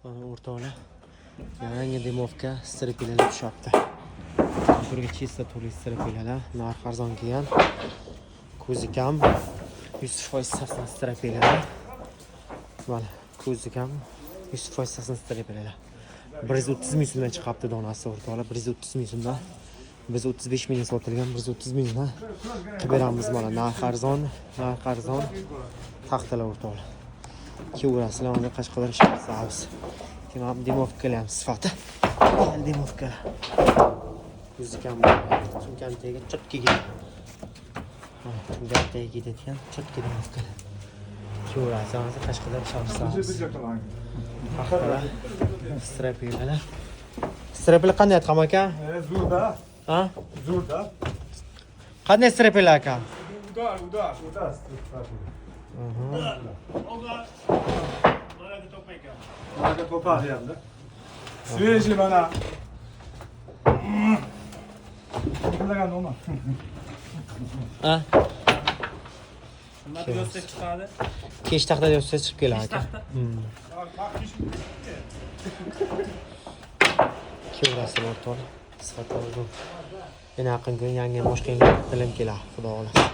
Mana o'rtoqlar. Yangi demovka stripillar tushyapti. Burga chista turli stripillar, narx arzon kelgan. Ko'zi kam 100% safsan stripillar. Mana ko'zi kam 100% safsan stripillar. 130 ming so'mdan chiqibdi donasi o'rtoqlar. 130 ming so'mdan. Biz 35 ming sotilgan, 130 mingdan qilib beramiz mana. Narx arzon. Taxtalar o'rtoqlar. Kevrasizlar, unda Qashqadaryo ishlayapmiz. Keyin ham demovkalar ham sifati. Demovkalar. Ko'zi kam. Sumkani tagiga chotkiga. Gap tagiga ketadigan chotki demovkalar. Kevrasizlar, Qashqadaryo ishlayapmiz. Taxtalar. Strapilar. Strapilar qanday aytqam aka? Zo'rda. Ha? Zo'rda. Qanday strapilar aka? Uda. Mana to'par yerda. Svejiy mana. Kimlarga noma? Ha? Nima yo'lda chiqadi? Kesh taxta yo'lsa chiqib keladi aka. Kevrasizlar o'rtoqlar. Sifati uzun. Yana yaqin kun yangi boshqa tilim keladi, xudo xohlasa.